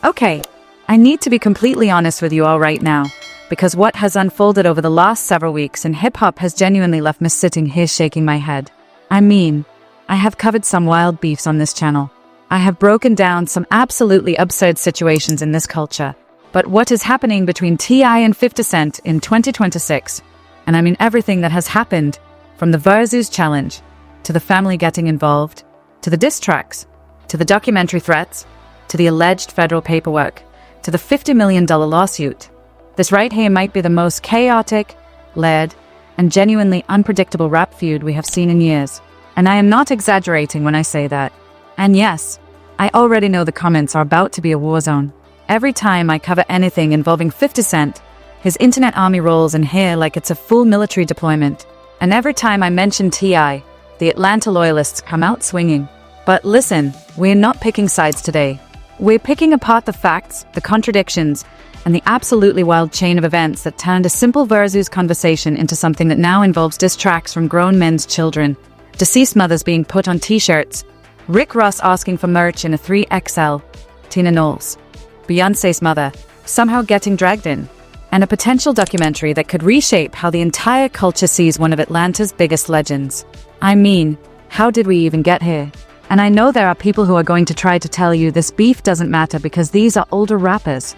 Okay, I need to be completely honest with you all right now, because what has unfolded over the last several weeks in hip-hop has genuinely left me sitting here shaking my head. I mean, I have covered some wild beefs on this channel. I have broken down some absolutely absurd situations in this culture. But what is happening between T.I. and 50 Cent in 2026? And I mean everything that has happened, from the Versus challenge, to the family getting involved, to the diss tracks, to the documentary threats, to the alleged federal paperwork, to the $50 million lawsuit. This right here might be the most chaotic, layered, and genuinely unpredictable rap feud we have seen in years. And I am not exaggerating when I say that. And yes, I already know the comments are about to be a war zone. Every time I cover anything involving 50 Cent, his internet army rolls in here like it's a full military deployment. And every time I mention T.I., the Atlanta loyalists come out swinging. But listen, we're not picking sides today. We're picking apart the facts, the contradictions, and the absolutely wild chain of events that turned a simple Versus conversation into something that now involves diss tracks from grown men's children, deceased mothers being put on t-shirts, Rick Ross asking for merch in a 3XL, Tina Knowles, Beyoncé's mother, somehow getting dragged in, and a potential documentary that could reshape how the entire culture sees one of Atlanta's biggest legends. I mean, how did we even get here? And I know there are people who are going to try to tell you this beef doesn't matter because these are older rappers.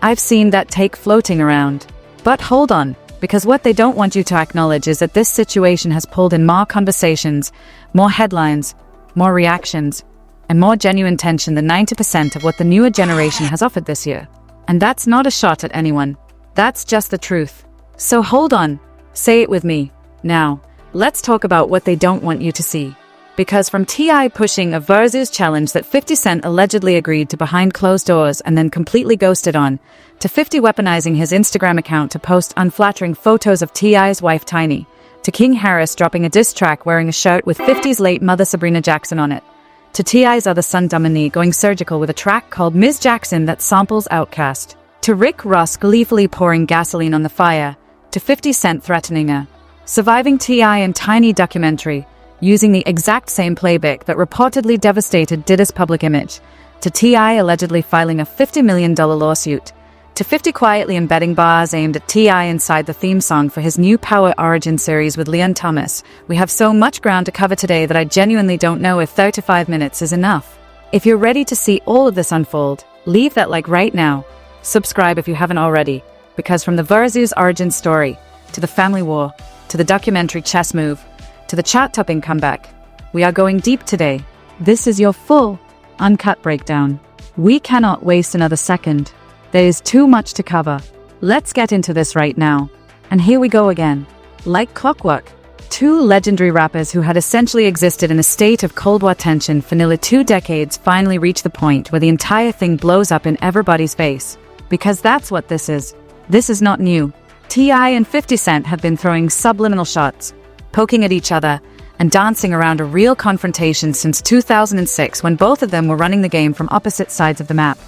I've seen that take floating around. But hold on, because what they don't want you to acknowledge is that this situation has pulled in more conversations, more headlines, more reactions, and more genuine tension than 90% of what the newer generation has offered this year. And that's not a shot at anyone. That's just the truth. So hold on, say it with me. Now, let's talk about what they don't want you to see. Because from T.I. pushing a Versus challenge that 50 Cent allegedly agreed to behind closed doors and then completely ghosted on, to 50 weaponizing his Instagram account to post unflattering photos of T.I.'s wife Tiny, to King Harris dropping a diss track wearing a shirt with 50's late mother Sabrina Jackson on it, to T.I.'s other son Domani going surgical with a track called Ms. Jackson that samples Outkast, to Rick Ross gleefully pouring gasoline on the fire, to 50 Cent threatening a surviving T.I. and Tiny documentary, using the exact same playbook that reportedly devastated Diddy's public image, to T.I. allegedly filing a $50 million lawsuit, to 50 quietly embedding bars aimed at T.I. inside the theme song for his new Power Origin series with Leon Thomas. We have so much ground to cover today that I genuinely don't know if 35 minutes is enough. If you're ready to see all of this unfold, leave that like right now. Subscribe if you haven't already, because from the Versus origin story, to the family war, to the documentary chess move, to the chart-topping comeback, we are going deep today. This is your full, uncut breakdown. We cannot waste another second. There is too much to cover. Let's get into this right now. And here we go again. Like clockwork, two legendary rappers who had essentially existed in a state of Cold War tension for nearly 2 decades finally reach the point where the entire thing blows up in everybody's face. Because that's what this is. This is not new. T.I. and 50 Cent have been throwing subliminal shots, poking at each other, and dancing around a real confrontation since 2006 when both of them were running the game from opposite sides of the map.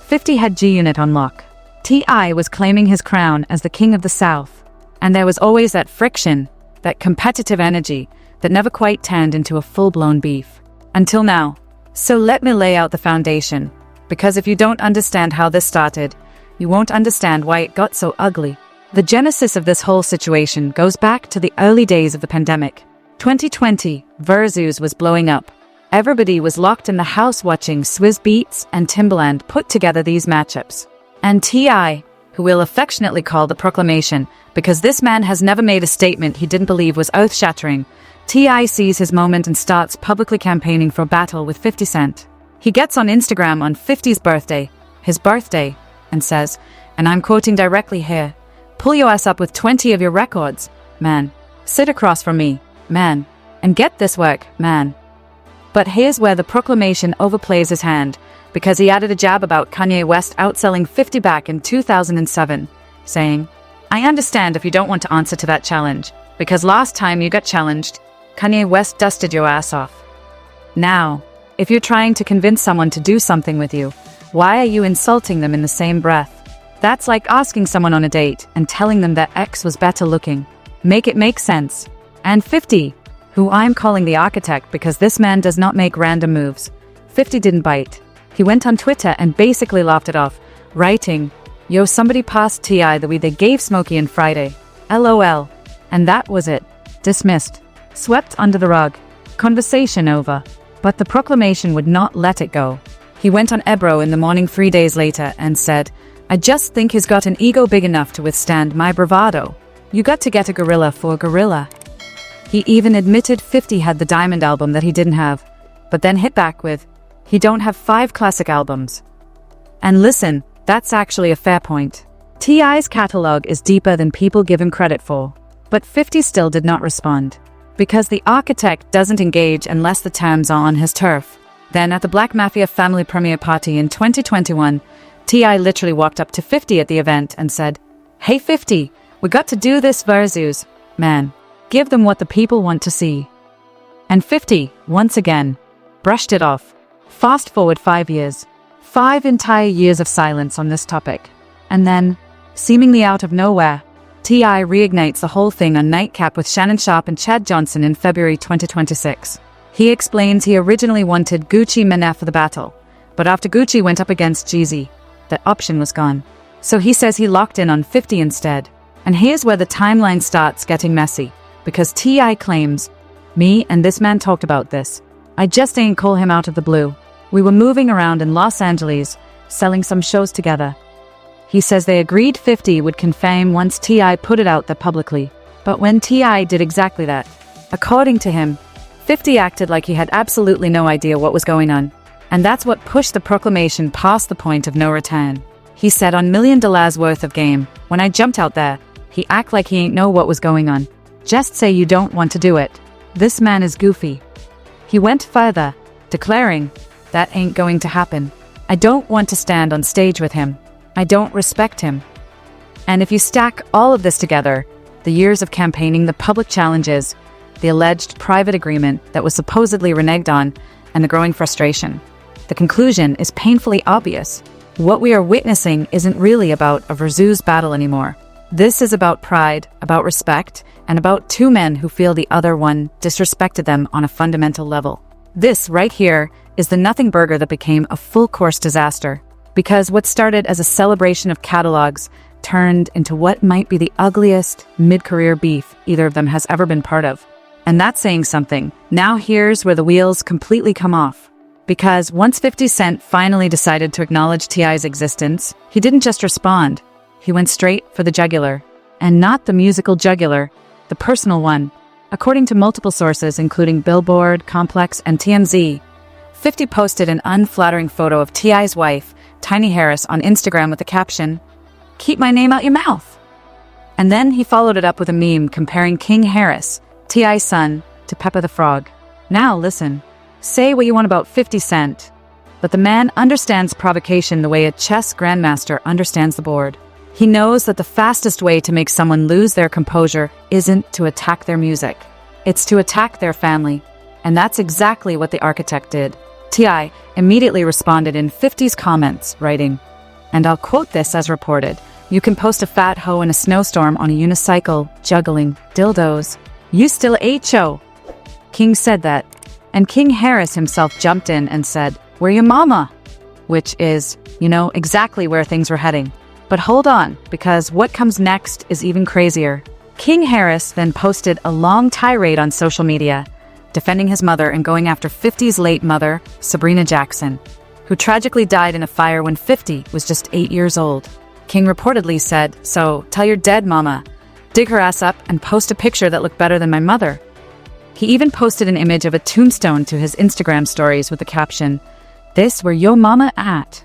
50 had G-Unit on lock. T.I. was claiming his crown as the king of the South. And there was always that friction, that competitive energy, that never quite turned into a full-blown beef. Until now. So let me lay out the foundation. Because if you don't understand how this started, you won't understand why it got so ugly. The genesis of this whole situation goes back to the early days of the pandemic. 2020, Versus was blowing up. Everybody was locked in the house watching Swizz Beatz and Timbaland put together these matchups. And T.I., who we'll affectionately call the Proclamation, because this man has never made a statement he didn't believe was earth-shattering, T.I. sees his moment and starts publicly campaigning for a battle with 50 Cent. He gets on Instagram on 50's birthday, his birthday, and says, and I'm quoting directly here, "Pull your ass up with 20 of your records, man. Sit across from me, man. And get this work, man." But here's where the Proclamation overplays his hand, because he added a jab about Kanye West outselling 50 back in 2007, saying, "I understand if you don't want to answer to that challenge, because last time you got challenged, Kanye West dusted your ass off. Now, if you're trying to convince someone to do something with you, why are you insulting them in the same breath? That's like asking someone on a date and telling them their ex was better looking. Make it make sense." And 50, who I'm calling the architect because this man does not make random moves, 50 didn't bite. He went on Twitter and basically laughed it off, writing, "Yo, somebody passed T.I. the way they gave Smokey on Friday. LOL." And that was it. Dismissed. Swept under the rug. Conversation over. But the proclamation would not let it go. He went on Ebro in the morning 3 days later and said, "I just think he's got an ego big enough to withstand my bravado. You got to get a gorilla for a gorilla." He even admitted 50 had the Diamond album that he didn't have, but then hit back with, "He don't have 5 classic albums." And listen, that's actually a fair point. T.I.'s catalog is deeper than people give him credit for. But 50 still did not respond. Because the architect doesn't engage unless the terms are on his turf. Then at the Black Mafia family premiere party in 2021, T.I. literally walked up to 50 at the event and said, "Hey 50, we got to do this versus, man. Give them what the people want to see." And 50, once again, brushed it off. Fast forward 5 years. 5 entire years of silence on this topic. And then, seemingly out of nowhere, T.I. reignites the whole thing on Nightcap with Shannon Sharp and Chad Johnson in February 2026. He explains he originally wanted Gucci Mane for the battle, but after Gucci went up against Jeezy, that option was gone. So he says he locked in on 50 instead. And here's where the timeline starts getting messy, because T.I. claims, "Me and this man talked about this. I just ain't call him out of the blue. We were moving around in Los Angeles, selling some shows together." He says they agreed 50 would confirm once T.I. put it out there publicly. But when T.I. did exactly that, according to him, 50 acted like he had absolutely no idea what was going on. And that's what pushed the proclamation past the point of no return. He said on $1 million worth of game, "When I jumped out there, he act like he ain't know what was going on. Just say you don't want to do it. This man is goofy." He went further, declaring, "That ain't going to happen. I don't want to stand on stage with him. I don't respect him." And if you stack all of this together, the years of campaigning, the public challenges, the alleged private agreement that was supposedly reneged on, and the growing frustration, the conclusion is painfully obvious. What we are witnessing isn't really about a versus battle anymore. This is about pride, about respect, and about 2 men who feel the other one disrespected them on a fundamental level. This right here is the nothing burger that became a full-course disaster. Because what started as a celebration of catalogs turned into what might be the ugliest mid-career beef either of them has ever been part of. And that's saying something. Now here's where the wheels completely come off. Because once 50 Cent finally decided to acknowledge T.I.'s existence, he didn't just respond. He went straight for the jugular. And not the musical jugular, the personal one. According to multiple sources, including Billboard, Complex, and TMZ, 50 posted an unflattering photo of T.I.'s wife, Tiny Harris, on Instagram with the caption, "Keep my name out your mouth." And then he followed it up with a meme comparing King Harris, T.I.'s son, to Peppa the Frog. Now listen, say what you want about 50 Cent, but the man understands provocation the way a chess grandmaster understands the board. He knows that the fastest way to make someone lose their composure isn't to attack their music. It's to attack their family. And that's exactly what the architect did. T.I. immediately responded in 50's comments, writing, and I'll quote this as reported, "You can post a fat hoe in a snowstorm on a unicycle, juggling dildos. You still ate show." King said that, and King Harris himself jumped in and said, "Where your mama?" Which is, exactly where things were heading. But hold on, because what comes next is even crazier. King Harris then posted a long tirade on social media, defending his mother and going after 50's late mother, Sabrina Jackson, who tragically died in a fire when 50 was just 8 years old. King reportedly said, "So, tell your dead mama, dig her ass up and post a picture that looked better than my mother." He even posted an image of a tombstone to his Instagram stories with the caption, "This where yo mama at."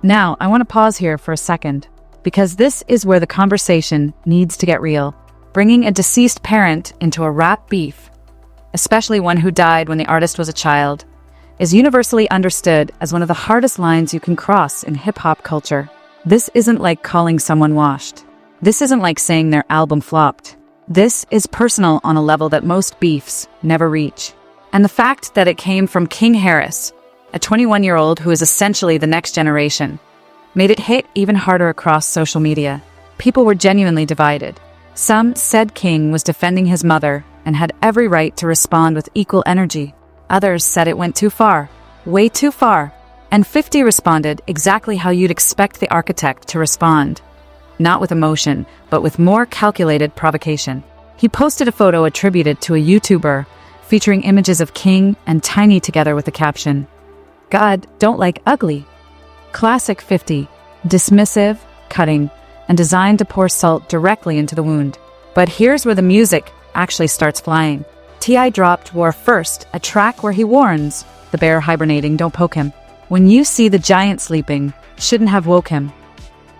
Now, I want to pause here for a second, because this is where the conversation needs to get real. Bringing a deceased parent into a rap beef, especially one who died when the artist was a child, is universally understood as one of the hardest lines you can cross in hip-hop culture. This isn't like calling someone washed. This isn't like saying their album flopped. This is personal on a level that most beefs never reach. And the fact that it came from King Harris, a 21-year-old who is essentially the next generation, made it hit even harder across social media. People were genuinely divided. Some said King was defending his mother and had every right to respond with equal energy. Others said it went too far, way too far. And 50 responded exactly how you'd expect the architect to respond. Not with emotion, but with more calculated provocation. He posted a photo attributed to a YouTuber featuring images of King and Tiny together with the caption, "God don't like ugly." Classic 50, dismissive, cutting, and designed to pour salt directly into the wound. But here's where the music actually starts flying. T.I. dropped War First, a track where he warns, "The bear hibernating, don't poke him. When you see the giant sleeping, shouldn't have woke him."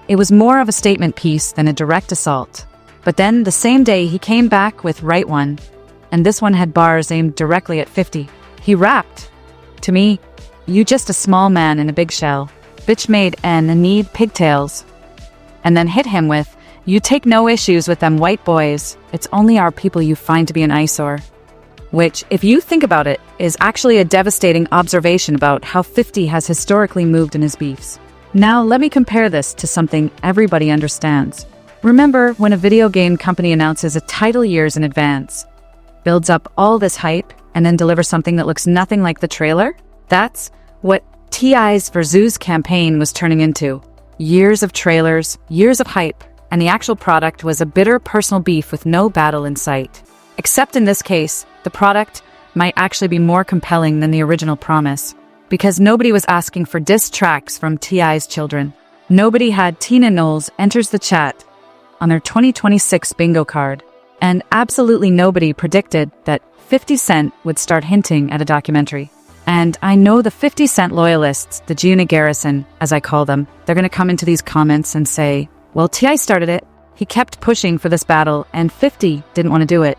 It was more of a statement piece than a direct assault. But then, the same day, he came back with Right One, and this one had bars aimed directly at 50. He rapped, "To me, you just a small man in a big shell. Bitch made and need pigtails." And then hit him with, "You take no issues with them white boys. It's only our people you find to be an eyesore." Which, if you think about it, is actually a devastating observation about how 50 has historically moved in his beefs. Now, let me compare this to something everybody understands. Remember when a video game company announces a title years in advance, builds up all this hype, and then delivers something that looks nothing like the trailer? That's what T.I.'s Versus campaign was turning into. Years of trailers, years of hype, and the actual product was a bitter personal beef with no battle in sight. Except in this case, the product might actually be more compelling than the original promise, because nobody was asking for diss tracks from T.I.'s children. Nobody had Tina Knowles enters the chat on their 2026 bingo card, and absolutely nobody predicted that 50 Cent would start hinting at a documentary. And I know the 50 Cent loyalists, the G Unit Garrison, as I call them, they're going to come into these comments and say, "Well, T.I. started it. He kept pushing for this battle, and 50 didn't want to do it."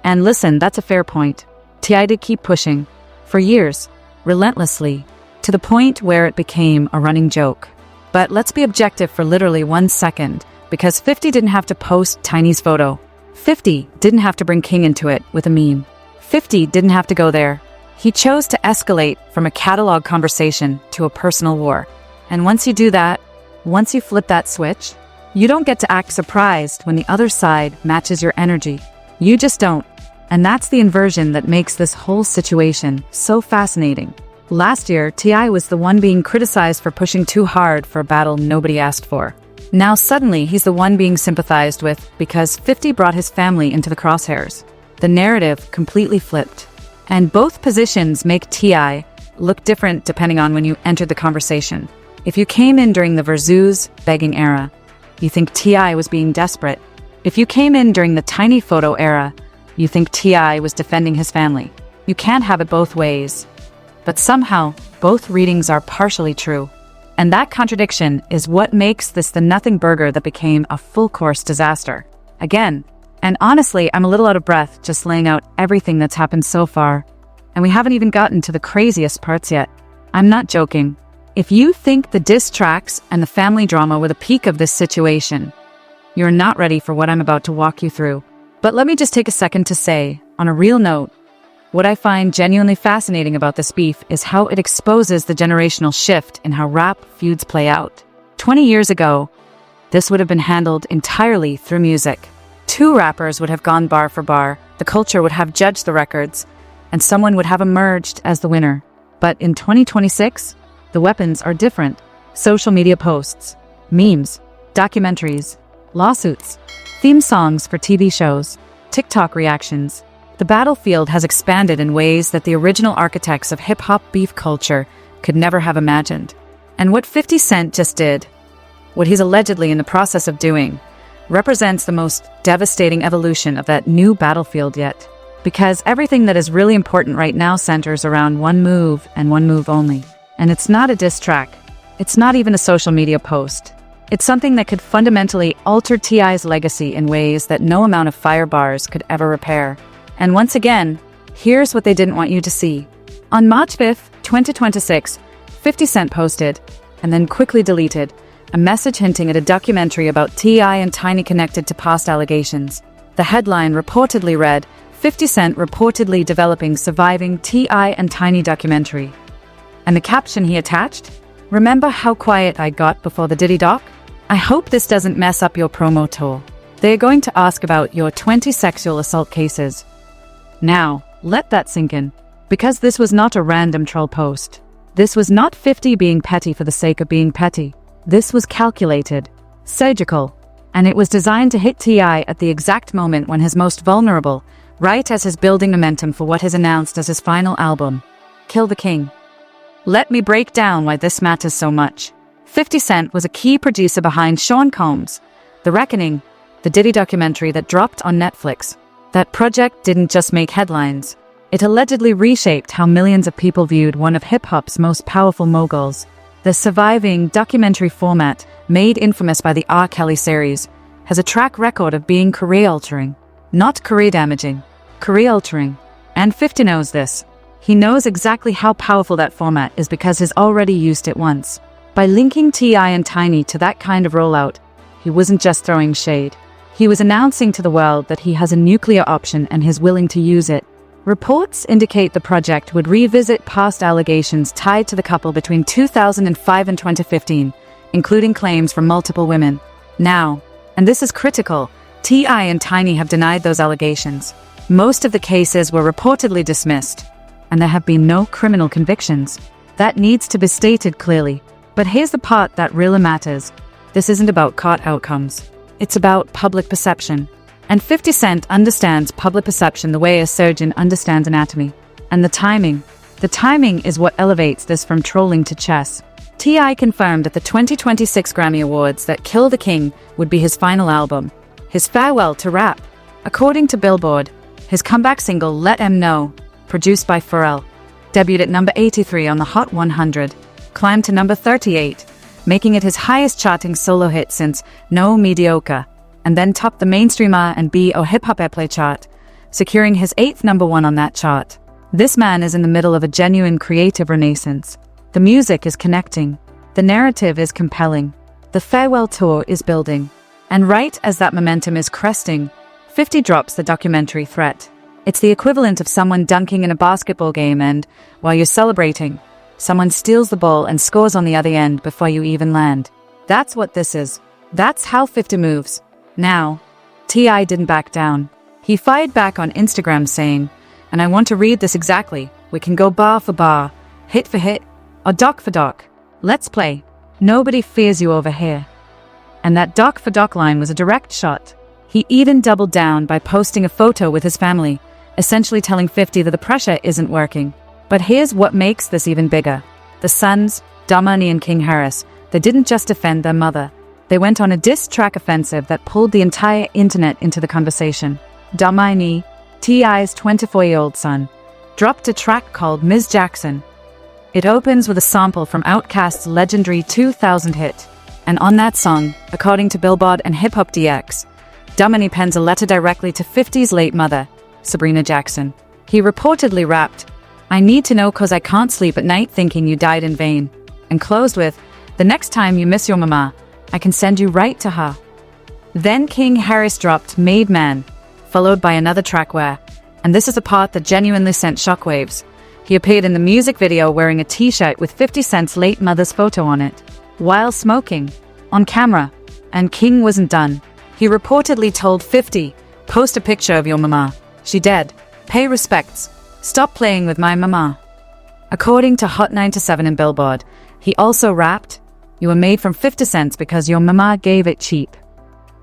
And listen, that's a fair point. T.I. did keep pushing, for years, relentlessly, to the point where it became a running joke. But let's be objective for literally 1 second, because 50 didn't have to post Tiny's photo. 50 didn't have to bring King into it with a meme. 50 didn't have to go there. He chose to escalate from a catalog conversation to a personal war. And once you do that, once you flip that switch, you don't get to act surprised when the other side matches your energy. You just don't. And that's the inversion that makes this whole situation so fascinating. Last year, T.I. was the one being criticized for pushing too hard for a battle nobody asked for. Now suddenly he's the one being sympathized with because 50 brought his family into the crosshairs. The narrative completely flipped. And both positions make T.I. look different depending on when you entered the conversation. If you came in during the Versus begging era, you think T.I. was being desperate. If you came in during the Tiny photo era, you think T.I. was defending his family. You can't have it both ways. But somehow, both readings are partially true. And that contradiction is what makes this the nothing burger that became a full-course disaster. Again, and honestly, I'm a little out of breath just laying out everything that's happened so far. And we haven't even gotten to the craziest parts yet. I'm not joking. If you think the diss tracks and the family drama were the peak of this situation, you're not ready for what I'm about to walk you through. But let me just take a second to say, on a real note, what I find genuinely fascinating about this beef is how it exposes the generational shift in how rap feuds play out. 20 years ago, this would have been handled entirely through music. Two rappers would have gone bar for bar, the culture would have judged the records, and someone would have emerged as the winner. But in 2026, the weapons are different. Social media posts, memes, documentaries, lawsuits, theme songs for TV shows, TikTok reactions. The battlefield has expanded in ways that the original architects of hip-hop beef culture could never have imagined. And what 50 Cent just did, what he's allegedly in the process of doing, represents the most devastating evolution of that new battlefield yet. Because everything that is really important right now centers around one move and one move only. And it's not a diss track. It's not even a social media post. It's something that could fundamentally alter T.I.'s legacy in ways that no amount of fire bars could ever repair. And once again, here's what they didn't want you to see. On March 5th, 2026, 50 Cent posted, and then quickly deleted, a message hinting at a documentary about T.I. and Tiny connected to past allegations. The headline reportedly read, 50 Cent reportedly developing surviving T.I. and Tiny documentary. And the caption he attached? Remember how quiet I got before the Diddy doc? I hope this doesn't mess up your promo tour. They are going to ask about your 20 sexual assault cases. Now, let that sink in, because this was not a random troll post. This was not 50 being petty for the sake of being petty. This was calculated, surgical, and it was designed to hit T.I. at the exact moment when he's most vulnerable, right as he's building momentum for what is announced as his final album, Kill the King. Let me break down why this matters so much. 50 Cent was a key producer behind Sean Combs' The Reckoning, the Diddy documentary that dropped on Netflix. That project didn't just make headlines. It allegedly reshaped how millions of people viewed one of hip-hop's most powerful moguls. The surviving documentary format, made infamous by the R. Kelly series, has a track record of being career-altering. Not career-damaging, career-altering. And 50 knows this. He knows exactly how powerful that format is because he's already used it once. By linking T.I. and Tiny to that kind of rollout, he wasn't just throwing shade. He was announcing to the world that he has a nuclear option and is willing to use it. Reports indicate the project would revisit past allegations tied to the couple between 2005 and 2015, including claims from multiple women. Now, and this is critical, T.I. and Tiny have denied those allegations. Most of the cases were reportedly dismissed, and there have been no criminal convictions. That needs to be stated clearly. But here's the part that really matters. This isn't about court outcomes. It's about public perception. And 50 Cent understands public perception the way a surgeon understands anatomy. And the timing. The timing is what elevates this from trolling to chess. T.I. confirmed at the 2026 Grammy Awards that Kill the King would be his final album, his farewell to rap. According to Billboard, his comeback single Let 'Em Know, produced by Pharrell, debuted at number 83 on the Hot 100, climbed to number 38, making it his highest charting solo hit since No Mediocre, and then topped the mainstream R&B or hip-hop airplay chart, securing his 8th number 1 on that chart. This man is in the middle of a genuine creative renaissance. The music is connecting. The narrative is compelling. The farewell tour is building. And right as that momentum is cresting, 50 drops the documentary threat. It's the equivalent of someone dunking in a basketball game and, while you're celebrating, someone steals the ball and scores on the other end before you even land. That's what this is. That's how 50 moves. Now, T.I. didn't back down. He fired back on Instagram saying, and I want to read this exactly, we can go bar for bar, hit for hit, or doc for doc. Let's play. Nobody fears you over here. And that doc for doc line was a direct shot. He even doubled down by posting a photo with his family, essentially telling 50 that the pressure isn't working. But here's what makes this even bigger. The sons, Domani and King Harris, they didn't just defend their mother. They went on a diss track offensive that pulled the entire internet into the conversation. Domani, T.I.'s 24-year-old son, dropped a track called Ms. Jackson. It opens with a sample from Outkast's legendary 2000 hit. And on that song, according to Billboard and Hip Hop DX, Domani pens a letter directly to 50's late mother, Sabrina Jackson. He reportedly rapped, I need to know 'cause I can't sleep at night thinking you died in vain, and closed with, the next time you miss your mama, I can send you right to her. Then King Harris dropped Made Man, followed by another track where, and this is the part that genuinely sent shockwaves, he appeared in the music video wearing a t-shirt with 50 Cent's late mother's photo on it, while smoking, on camera, and King wasn't done. He reportedly told 50, post a picture of your mama, she dead, pay respects, stop playing with my mama. According to Hot 97 and Billboard, he also rapped, you were made from 50 cents because your mama gave it cheap.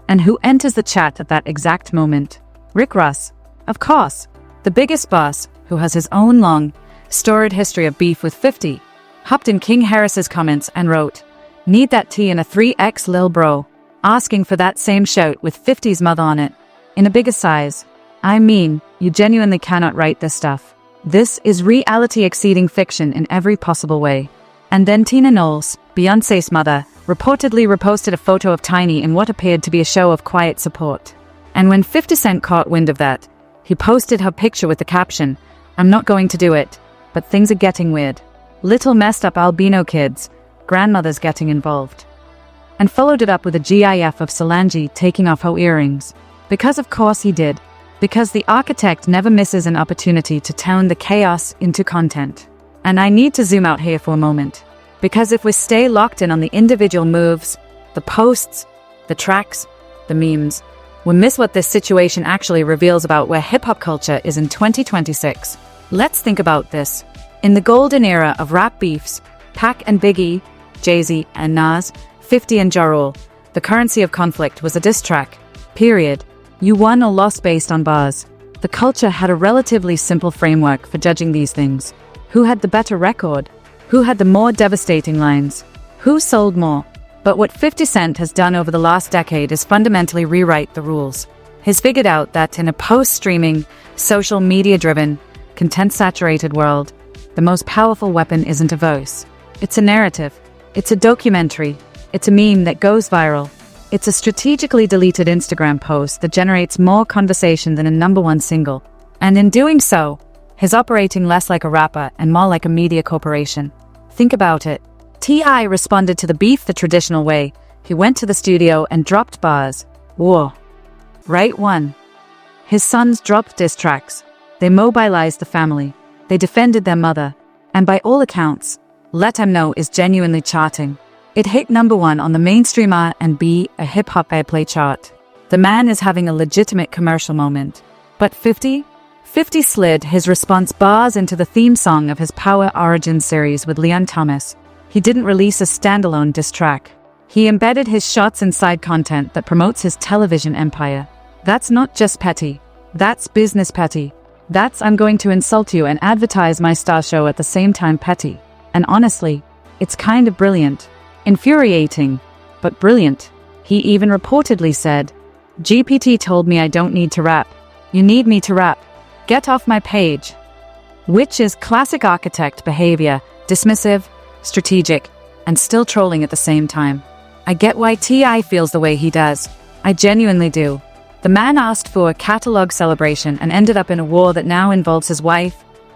And who enters the chat at that exact moment? Rick Ross, of course, the biggest boss, who has his own long, storied history of beef with 50, hopped in King Harris's comments and wrote, need that tea in a 3X lil bro, asking for that same shirt with 50's mother on it, in a bigger size. I mean, you genuinely cannot write this stuff. This is reality exceeding fiction in every possible way. And then Tina Knowles, Beyoncé's mother, reportedly reposted a photo of Tiny in what appeared to be a show of quiet support. And when 50 Cent caught wind of that, he posted her picture with the caption, I'm not going to do it, but things are getting weird. Little messed up albino kids, grandmother's getting involved. And followed it up with a GIF of Solange taking off her earrings. Because of course he did. Because the architect never misses an opportunity to turn the chaos into content. And I need to zoom out here for a moment. Because if we stay locked in on the individual moves, the posts, the tracks, the memes, we'll miss what this situation actually reveals about where hip-hop culture is in 2026. Let's think about this. In the golden era of rap beefs, Pac and Biggie, Jay-Z and Nas, 50 and Ja Rule. The currency of conflict was a diss track. Period. You won or lost based on bars. The culture had a relatively simple framework for judging these things. Who had the better record? Who had the more devastating lines? Who sold more? But what 50 Cent has done over the last decade is fundamentally rewrite the rules. He's figured out that in a post-streaming, social media-driven, content-saturated world, the most powerful weapon isn't a voice. It's a narrative. It's a documentary. It's a meme that goes viral. It's a strategically deleted Instagram post that generates more conversation than a #1 single. And in doing so, he's operating less like a rapper and more like a media corporation. Think about it. T.I. responded to the beef the traditional way. He went to the studio and dropped bars. Whoa. Right one. His sons dropped diss tracks. They mobilized the family. They defended their mother. And by all accounts, Let 'Em Know is genuinely charting. It hit #1 on the mainstream R&B, a hip-hop airplay chart. The man is having a legitimate commercial moment. But 50 slid his response bars into the theme song of his Power Origins series with Leon Thomas. He didn't release a standalone diss track. He embedded his shots inside content that promotes his television empire. That's not just petty. That's business petty. That's I'm going to insult you and advertise my star show at the same time petty. And honestly, it's kind of brilliant. Infuriating, but brilliant. He even reportedly said, "GPT told me I don't need to rap. You need me to rap. Get off my page." Which is classic architect behavior, dismissive, strategic, and still trolling at the same time. I get why T.I. feels the way he does. I genuinely do. The man asked for a catalog celebration and ended up in a war that now involves his wife,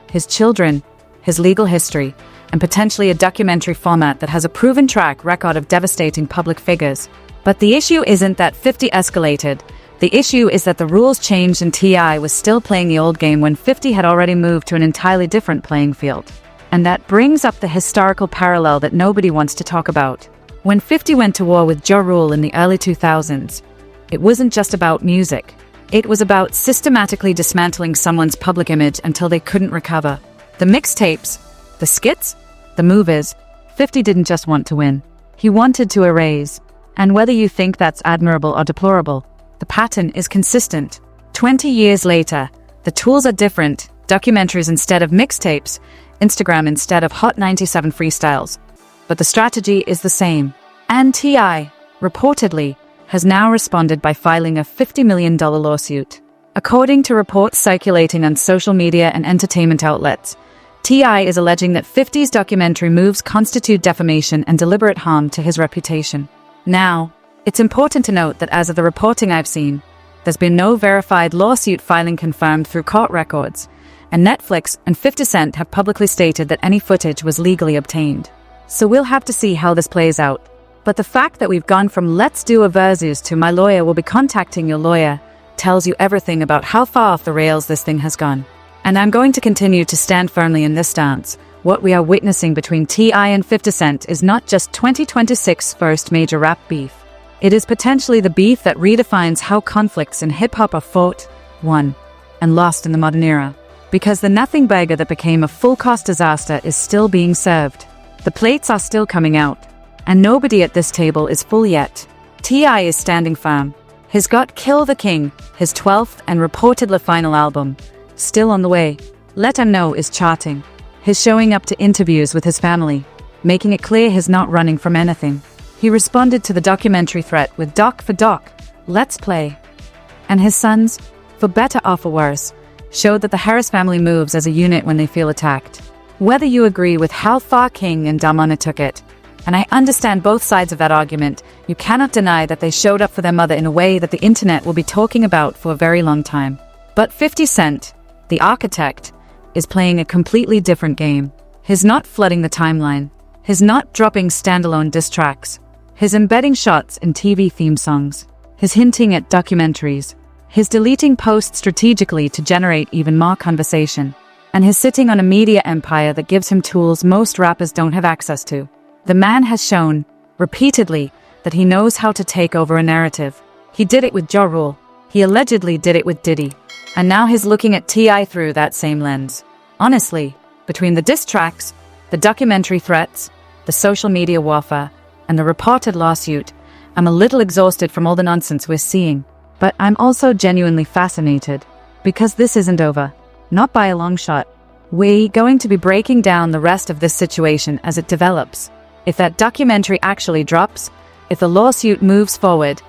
his children, his legal history, and potentially a documentary format that has a proven track record of devastating public figures. But the issue isn't that 50 escalated. The issue is that the rules changed and T.I. was still playing the old game when 50 had already moved to an entirely different playing field. And that brings up the historical parallel that nobody wants to talk about. When 50 went to war with Ja Rule in the early 2000s, it wasn't just about music. It was about systematically dismantling someone's public image until they couldn't recover. The mixtapes, the skits, the movies, 50 didn't just want to win. He wanted to erase. And whether you think that's admirable or deplorable, the pattern is consistent. 20 years later, the tools are different. Documentaries instead of mixtapes, Instagram instead of Hot 97 freestyles. But the strategy is the same. And T.I., reportedly, has now responded by filing a $50 million lawsuit. According to reports circulating on social media and entertainment outlets, T.I. is alleging that 50's documentary moves constitute defamation and deliberate harm to his reputation. Now, it's important to note that as of the reporting I've seen, there's been no verified lawsuit filing confirmed through court records, and Netflix and 50 Cent have publicly stated that any footage was legally obtained. So we'll have to see how this plays out. But the fact that we've gone from "let's do a versus" to "my lawyer will be contacting your lawyer" tells you everything about how far off the rails this thing has gone. And I'm going to continue to stand firmly in this stance. What we are witnessing between T.I. and 50 Cent is not just 2026's first major rap beef. It is potentially the beef that redefines how conflicts in hip-hop are fought, won, and lost in the modern era. Because the nothing burger that became a full-cost disaster is still being served. The plates are still coming out. And nobody at this table is full yet. T.I. is standing firm. He's got Kill the King, his 12th and reportedly final album, still on the way. Let 'Em Know is charting. He's showing up to interviews with his family, making it clear he's not running from anything. He responded to the documentary threat with "Doc for Doc, let's play." And his sons, for better or for worse, showed that the Harris family moves as a unit when they feel attacked. Whether you agree with how far King and Domani took it, and I understand both sides of that argument, you cannot deny that they showed up for their mother in a way that the internet will be talking about for a very long time. But 50 Cent, the architect, is playing a completely different game. He's not flooding the timeline. He's not dropping standalone diss tracks. He's embedding shots in TV theme songs. He's hinting at documentaries. He's deleting posts strategically to generate even more conversation. And he's sitting on a media empire that gives him tools most rappers don't have access to. The man has shown, repeatedly, that he knows how to take over a narrative. He did it with Ja Rule. He allegedly did it with Diddy. And now he's looking at T.I. through that same lens. Honestly, between the diss tracks, the documentary threats, the social media warfare, and the reported lawsuit, I'm a little exhausted from all the nonsense we're seeing. But I'm also genuinely fascinated, because this isn't over. Not by a long shot. We're going to be breaking down the rest of this situation as it develops. If that documentary actually drops, if the lawsuit moves forward,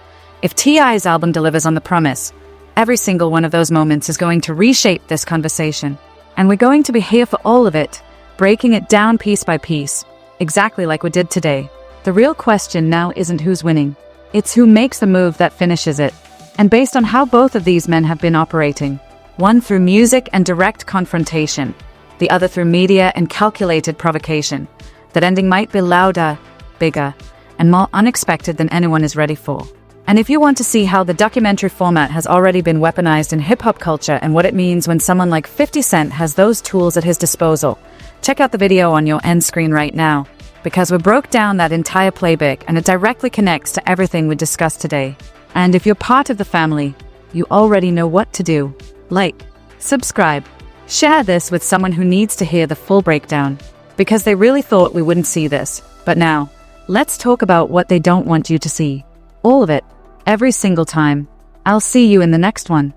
if T.I.'s album delivers on the promise, every single one of those moments is going to reshape this conversation. And we're going to be here for all of it, breaking it down piece by piece, exactly like we did today. The real question now isn't who's winning. It's who makes the move that finishes it. And based on how both of these men have been operating, one through music and direct confrontation, the other through media and calculated provocation, that ending might be louder, bigger, and more unexpected than anyone is ready for. And if you want to see how the documentary format has already been weaponized in hip-hop culture and what it means when someone like 50 Cent has those tools at his disposal, check out the video on your end screen right now, because we broke down that entire playbook and it directly connects to everything we discussed today. And if you're part of the family, you already know what to do. Like, subscribe, share this with someone who needs to hear the full breakdown, because they really thought we wouldn't see this. But now, let's talk about what they don't want you to see. All of it. Every single time. I'll see you in the next one.